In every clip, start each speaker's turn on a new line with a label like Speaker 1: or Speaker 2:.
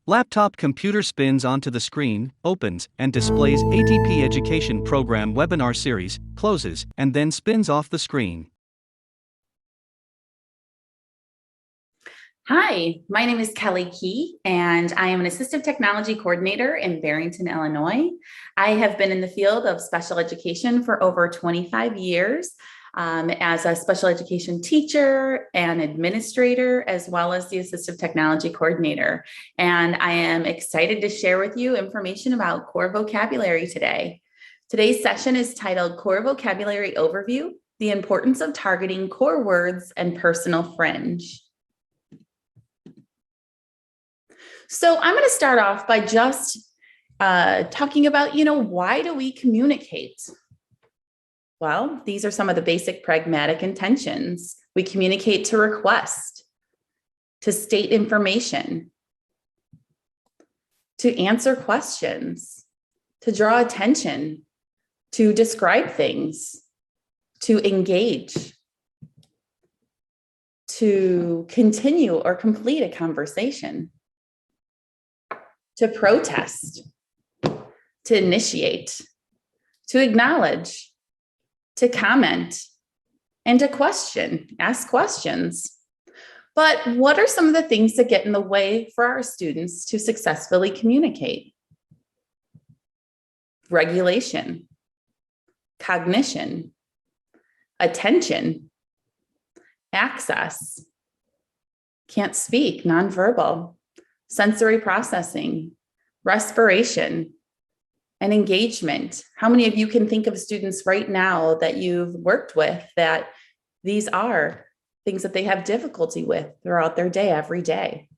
Speaker 1: Laptop computer spins onto the screen, opens, and displays ATP Education Program webinar series, closes, and then spins off the screen.
Speaker 2: Hi, my name is Kelly Key, and I am an Assistive Technology Coordinator in Barrington, Illinois. I have been in the field of special education for over 25 years as a special education teacher and administrator, as well as the Assistive Technology Coordinator. And I am excited to share with you information about core vocabulary today. Today's session is titled Core Vocabulary Overview, the Importance of Targeting Core Words and Personal Fringe. So I'm going to start off by just talking about, why do we communicate? Well, these are some of the basic pragmatic intentions. We communicate to request, to state information, to answer questions, to draw attention, to describe things, to engage, to continue or complete a conversation, to protest, to initiate, to acknowledge, to comment, and to question, ask questions. But what are some of the things that get in the way for our students to successfully communicate? Regulation, cognition, attention, access, can't speak, nonverbal, sensory processing, respiration, and engagement. How many of you can think of students right now that you've worked with that these are things that they have difficulty with throughout their day, every day?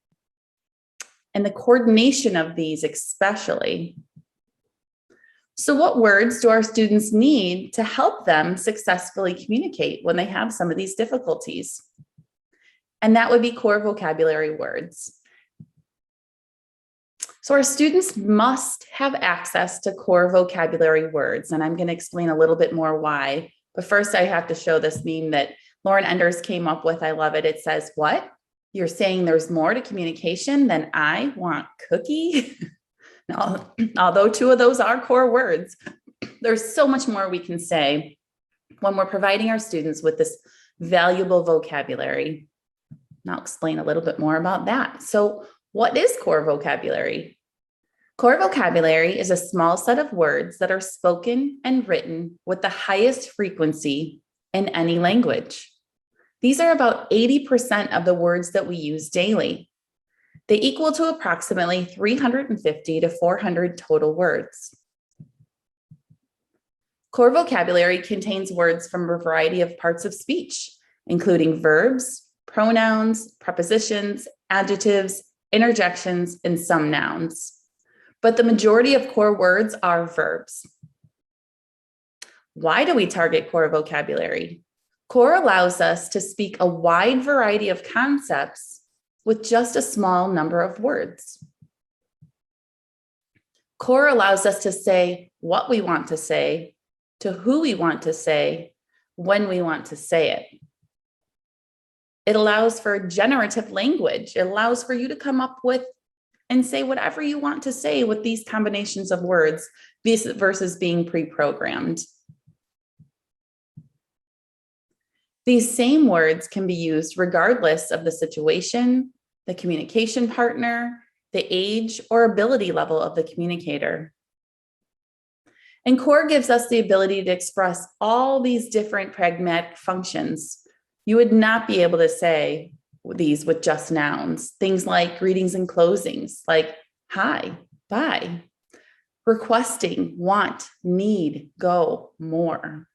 Speaker 2: And the coordination of these especially. So what words do our students need to help them successfully communicate when they have some of these difficulties? And that would be core vocabulary words. So our students must have access to core vocabulary words, and I'm going to explain a little bit more why. But first, I have to show this meme that Lauren Enders came up with. I love it. It says, "What? You're saying there's more to communication than I want cookie?" Now, although two of those are core words, there's so much more we can say when we're providing our students with this valuable vocabulary. And I'll explain a little bit more about that. So, what is core vocabulary? Core vocabulary is a small set of words that are spoken and written with the highest frequency in any language. These are about 80% of the words that we use daily. They equal to approximately 350 to 400 total words. Core vocabulary contains words from a variety of parts of speech, including verbs, pronouns, prepositions, adjectives, interjections, and some nouns. But the majority of core words are verbs. Why do we target core vocabulary? Core allows us to speak a wide variety of concepts with just a small number of words. Core allows us to say what we want to say, to who we want to say, when we want to say it. It allows for generative language. It allows for you to come up with and say whatever you want to say with these combinations of words versus being pre-programmed. These same words can be used regardless of the situation, the communication partner, the age or ability level of the communicator. And core gives us the ability to express all these different pragmatic functions. You would not be able to say these with just nouns. Things like greetings and closings, like hi, bye, requesting, want, need, go, more.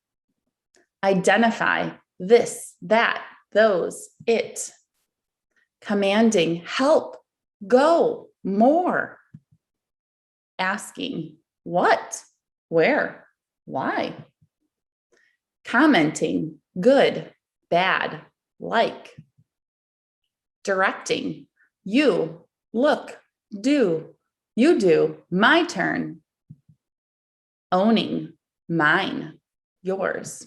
Speaker 2: Identify, this, that, those, it. Commanding, help, go, more. Asking, what, where, why. Commenting, good, bad, like. Directing, you, look, do, you do, my turn. Owning, mine, yours.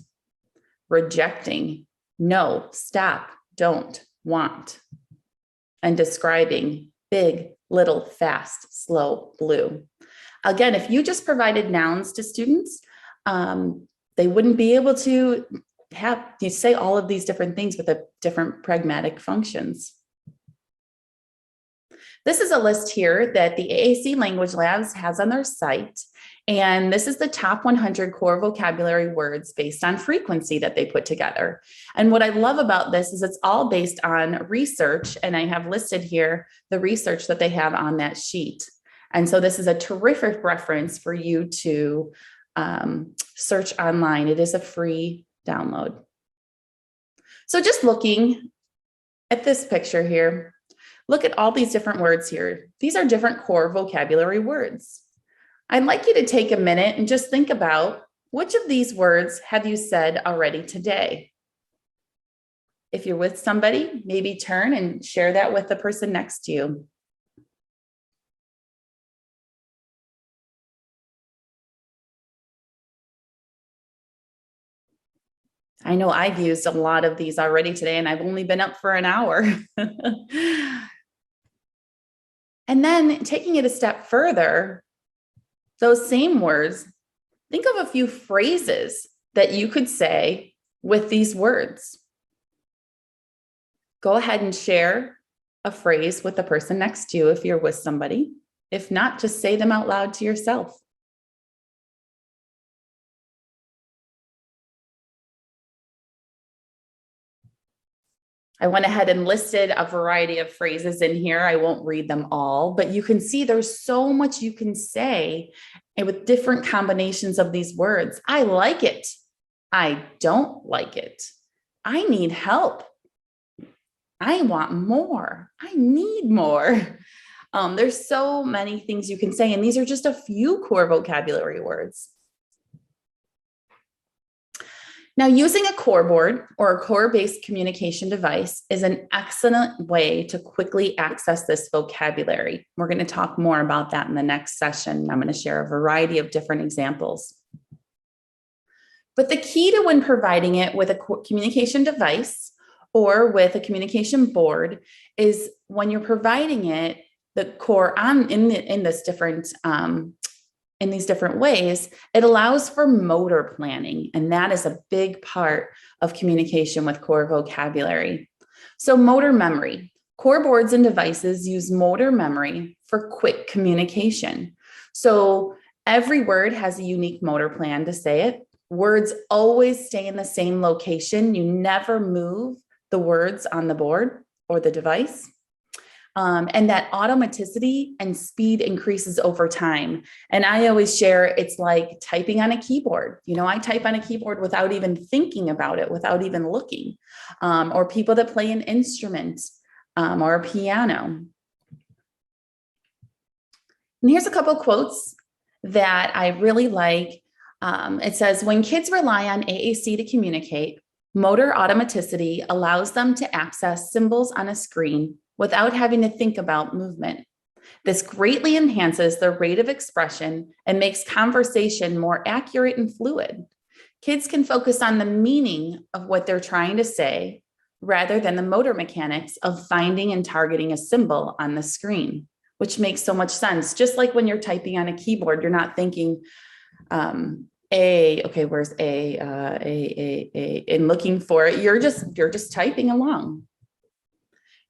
Speaker 2: Rejecting, no, stop, don't, want. And describing, big, little, fast, slow, blue. Again, if you just provided nouns to students, they wouldn't be able to say all of these different things with the different pragmatic functions. This is a list here that the AAC Language Labs has on their site. And this is the top 100 core vocabulary words based on frequency that they put together. And what I love about this is it's all based on research. And I have listed here the research that they have on that sheet. And so this is a terrific reference for you to search online. It is a free download. So just looking at this picture here, look at all these different words here. These are different core vocabulary words. I'd like you to take a minute and just think about which of these words have you said already today? If you're with somebody, maybe turn and share that with the person next to you. I know I've used a lot of these already today, and I've only been up for an hour. And then taking it a step further, those same words, think of a few phrases that you could say with these words. Go ahead and share a phrase with the person next to you if you're with somebody. If not, just say them out loud to yourself. I went ahead and listed a variety of phrases in here. I won't read them all, but you can see there's so much you can say with different combinations of these words. I like it. I don't like it. I need help. I want more. I need more. There's so many things you can say, and these are just a few core vocabulary words. Now, using a core board or a core-based communication device is an excellent way to quickly access this vocabulary. We're going to talk more about that in the next session. I'm going to share a variety of different examples. But the key to when providing it with a communication device or with a communication board is when you're providing it, the core in these different ways, it allows for motor planning. And that is a big part of communication with core vocabulary. So motor memory, core boards and devices use motor memory for quick communication. So every word has a unique motor plan to say it. Words always stay in the same location. You never move the words on the board or the device. And that automaticity and speed increases over time. And I always share it's like typing on a keyboard. You know, I type on a keyboard without even thinking about it, without even looking. Or people that play an instrument or a piano. And here's a couple quotes that I really like. It says, when kids rely on AAC to communicate, motor automaticity allows them to access symbols on a screen without having to think about movement. This greatly enhances the rate of expression and makes conversation more accurate and fluid. Kids can focus on the meaning of what they're trying to say rather than the motor mechanics of finding and targeting a symbol on the screen, which makes so much sense. Just like when you're typing on a keyboard, you're not thinking, where's A, and looking for it. You're just typing along.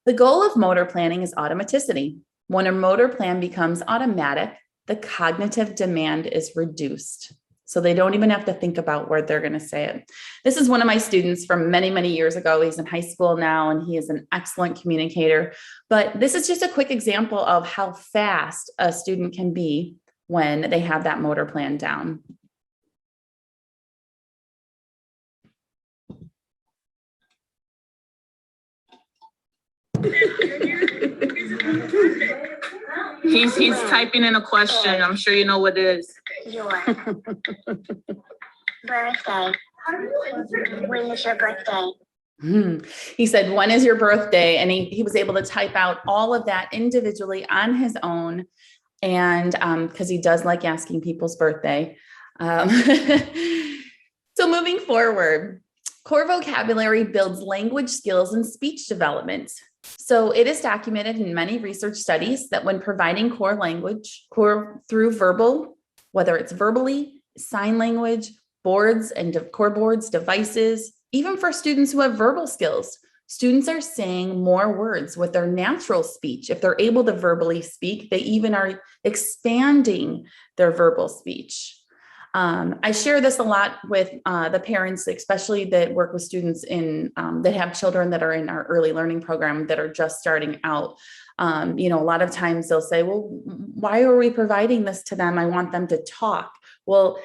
Speaker 2: The goal of motor planning is automaticity. When a motor plan becomes automatic, the cognitive demand is reduced. So they don't even have to think about where they're going to say it. This is one of my students from many, many years ago. He's in high school now, and he is an excellent communicator. But this is just a quick example of how fast a student can be when they have that motor plan down.
Speaker 3: He's typing in a question. I'm sure you know what it is.
Speaker 4: Your birthday. When is your birthday?
Speaker 2: He said, when is your birthday? And he was able to type out all of that individually on his own. And because he does like asking people's birthday. So moving forward, core vocabulary builds language skills and speech development. So it is documented in many research studies that when providing core language, core through verbal, whether it's verbally, sign language, boards and core boards, devices, even for students who have verbal skills, students are saying more words with their natural speech. If they're able to verbally speak, they even are expanding their verbal speech. I share this a lot with the parents, especially that work with students in that have children that are in our early learning program that are just starting out. A lot of times they'll say, well, why are we providing this to them? I want them to talk. Well,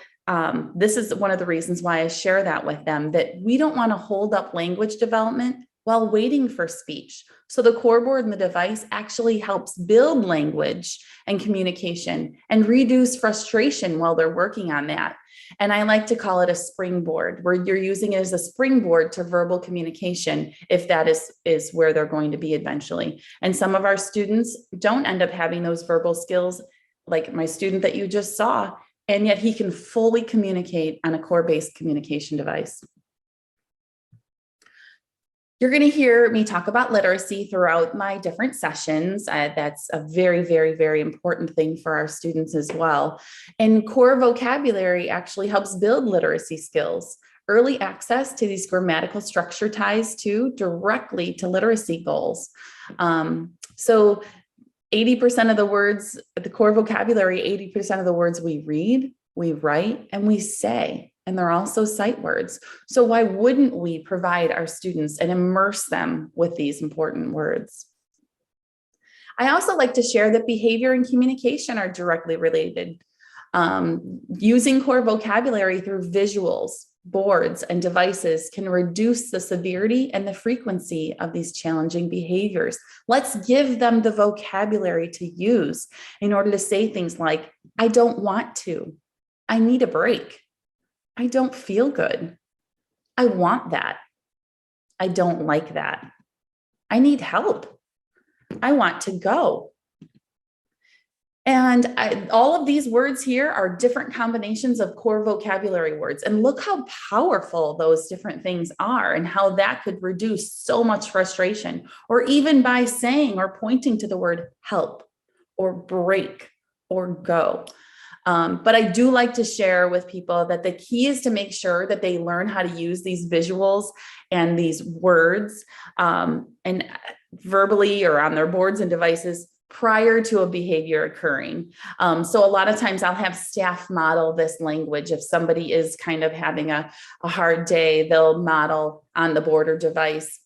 Speaker 2: this is one of the reasons why I share that with them, that we don't want to hold up language development while waiting for speech. So the core board and the device actually helps build language and communication and reduce frustration while they're working on that. And I like to call it a springboard, where you're using it as a springboard to verbal communication, if that is where they're going to be eventually. And some of our students don't end up having those verbal skills, like my student that you just saw, and yet he can fully communicate on a core-based communication device. You're going to hear me talk about literacy throughout my different sessions. That's a very, very, very important thing for our students as well. And core vocabulary actually helps build literacy skills. Early access to these grammatical structure ties directly to literacy goals. So 80% of the words, the core vocabulary, 80% of the words we read, we write, and we say. And they're also sight words. So why wouldn't we provide our students and immerse them with these important words? I also like to share that behavior and communication are directly related. Using core vocabulary through visuals, boards, and devices can reduce the severity and the frequency of these challenging behaviors. Let's give them the vocabulary to use in order to say things like, I don't want to, I need a break. I don't feel good. I want that. I don't like that. I need help. I want to go. And all of these words here are different combinations of core vocabulary words. And look how powerful those different things are and how that could reduce so much frustration, or even by saying or pointing to the word help or break or go. But I do like to share with people that the key is to make sure that they learn how to use these visuals and these words and verbally or on their boards and devices prior to a behavior occurring. So a lot of times I'll have staff model this language. If somebody is kind of having a hard day, they'll model on the board or device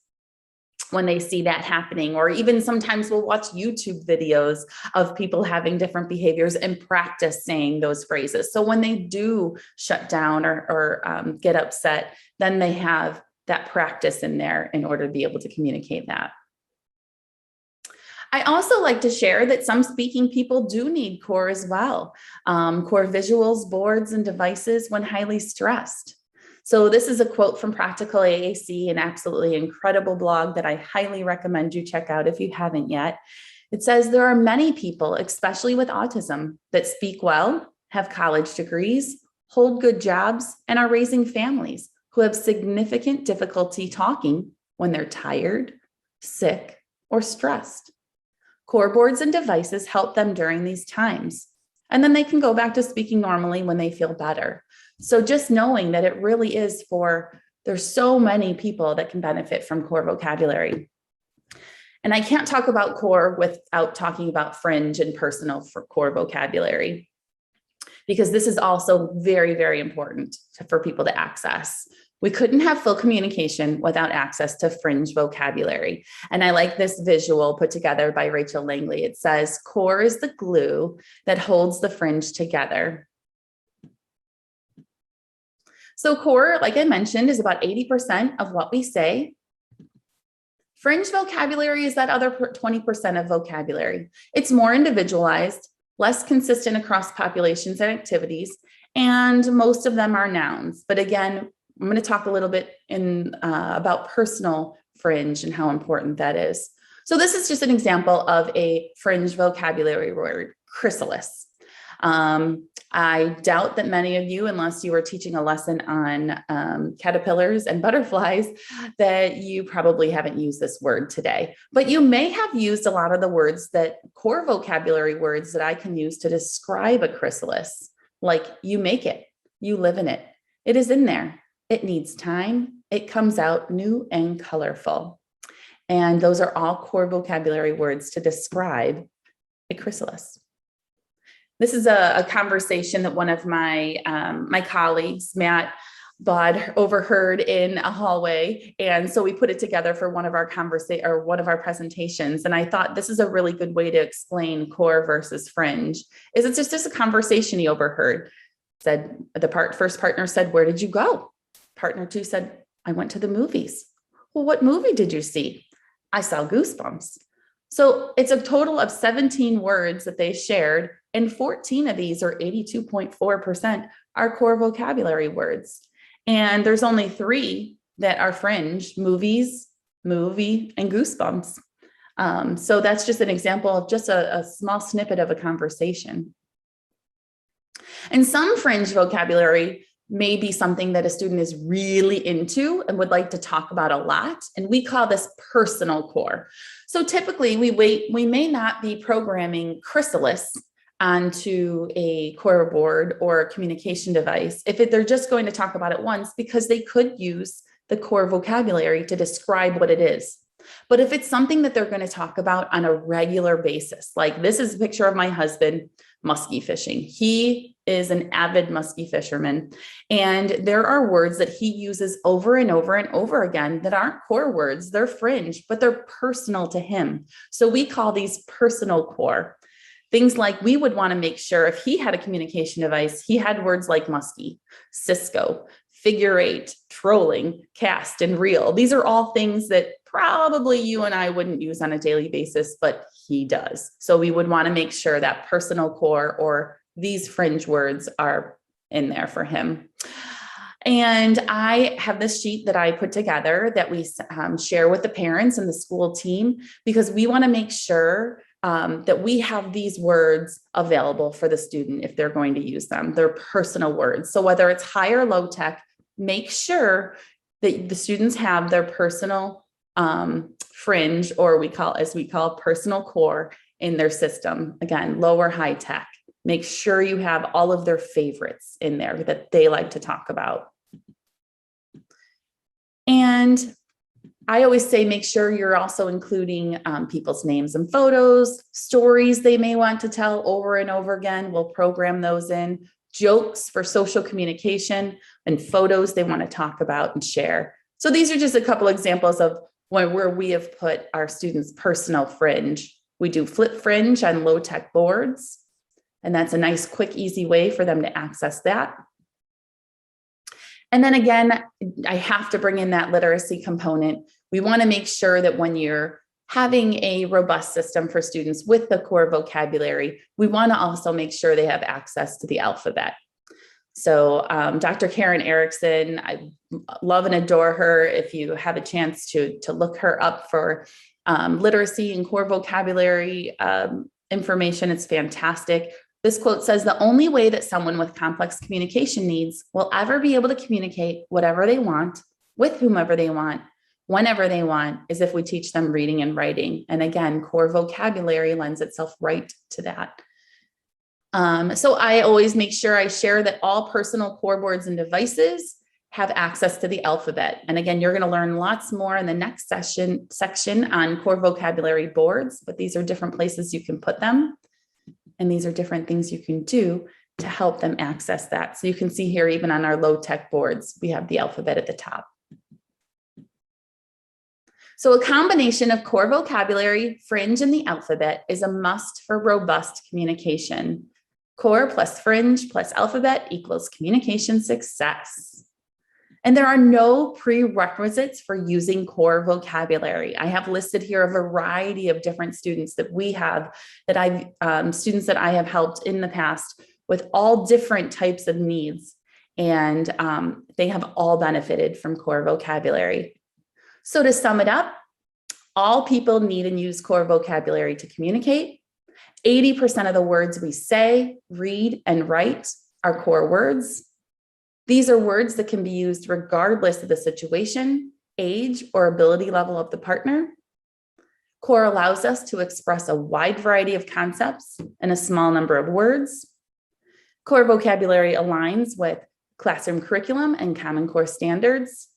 Speaker 2: when they see that happening, or even sometimes we'll watch YouTube videos of people having different behaviors and practice saying those phrases. So when they do shut down or get upset, then they have that practice in there in order to be able to communicate that. I also like to share that some speaking people do need core as well. Core visuals, boards, and devices when highly stressed. So this is a quote from Practical AAC, an absolutely incredible blog that I highly recommend you check out if you haven't yet. It says, there are many people, especially with autism, that speak well, have college degrees, hold good jobs, and are raising families who have significant difficulty talking when they're tired, sick, or stressed. Core boards and devices help them during these times, and then they can go back to speaking normally when they feel better. So just knowing that it really is there's so many people that can benefit from core vocabulary. And I can't talk about core without talking about fringe and personal for core vocabulary, because this is also very, very important for people to access. We couldn't have full communication without access to fringe vocabulary. And I like this visual put together by Rachel Langley. It says, core is the glue that holds the fringe together. So core, like I mentioned, is about 80% of what we say. Fringe vocabulary is that other 20% of vocabulary. It's more individualized, less consistent across populations and activities, and most of them are nouns. But again, I'm going to talk a little bit about personal fringe and how important that is. So this is just an example of a fringe vocabulary word, chrysalis. I doubt that many of you, unless you were teaching a lesson on caterpillars and butterflies, that you probably haven't used this word today. But you may have used a lot of the words core vocabulary words that I can use to describe a chrysalis, like you make it, you live in it, it is in there, it needs time, it comes out new and colorful. And those are all core vocabulary words to describe a chrysalis. This is a conversation that one of my colleagues, Matt Bod, overheard in a hallway. And so we put it together for one of our presentations. And I thought this is a really good way to explain core versus fringe. It's just a conversation he overheard. Said first partner said, "Where did you go?" Partner 2 said, "I went to the movies." "Well, what movie did you see?" "I saw Goosebumps." So it's a total of 17 words that they shared, and 14 of these, or 82.4%, are core vocabulary words. And there's only 3 that are fringe: movies, movie, and Goosebumps. So that's just an example of just a small snippet of a conversation. And some fringe vocabulary may be something that a student is really into and would like to talk about a lot. And we call this personal core. So typically we may not be programming chrysalis onto a core board or a communication device if they're just going to talk about it once, because they could use the core vocabulary to describe what it is. But if it's something that they're going to talk about on a regular basis, like this is a picture of my husband muskie fishing. He is an avid muskie fisherman. And there are words that he uses over and over and over again that aren't core words. They're fringe, but they're personal to him. So we call these personal core. Things like we would want to make sure if he had a communication device, he had words like muskie, Cisco, figure 8, trolling, cast, and reel. These are all things that probably you and I wouldn't use on a daily basis, but he does. So we would want to make sure that personal core or these fringe words are in there for him. And I have this sheet that I put together that we share with the parents and the school team, because we want to make sure that we have these words available for the student if they're going to use them. They're personal words. So whether it's high or low tech, make sure that the students have their personal fringe, or as we call personal core, in their system. Again, low or high tech. Make sure you have all of their favorites in there that they like to talk about. And I always say, make sure you're also including people's names and photos, stories they may want to tell over and over again. We'll program those in, jokes for social communication, and photos they want to talk about and share. So these are just a couple examples of where we have put our students' personal fringe. We do flip fringe on low tech boards. And that's a nice, quick, easy way for them to access that. And then again, I have to bring in that literacy component. We want to make sure that when you're having a robust system for students with the core vocabulary, we want to also make sure they have access to the alphabet. So Dr. Karen Erickson, I love and adore her. If you have a chance to look her up for literacy and core vocabulary information, it's fantastic. This quote says, "The only way that someone with complex communication needs will ever be able to communicate whatever they want, with whomever they want, whenever they want, is if we teach them reading and writing." And again, core vocabulary lends itself right to that. So I always make sure I share that all personal core boards and devices have access to the alphabet. And again, you're going to learn lots more in the next section on core vocabulary boards, but these are different places you can put them. And these are different things you can do to help them access that. So you can see here, even on our low tech boards, we have the alphabet at the top. So a combination of core vocabulary, fringe, and the alphabet is a must for robust communication. Core plus fringe plus alphabet equals communication success. And there are no prerequisites for using core vocabulary. I have listed here a variety of different students that we have, students that I have helped in the past with all different types of needs. And they have all benefited from core vocabulary. So to sum it up, all people need and use core vocabulary to communicate. 80% of the words we say, read, and write are core words. These are words that can be used regardless of the situation, age, or ability level of the partner. Core allows us to express a wide variety of concepts in a small number of words. Core vocabulary aligns with classroom curriculum and Common Core standards.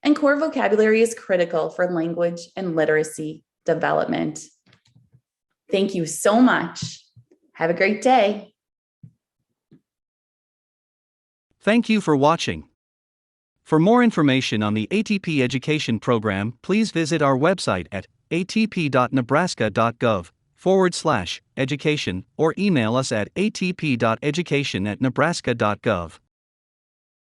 Speaker 2: And core vocabulary is critical for language and literacy development. Thank you so much. Have a great day.
Speaker 1: Thank you for watching. For more information on the ATP Education Program, please visit our website at atp.nebraska.gov/education or email us at atp.education@nebraska.gov.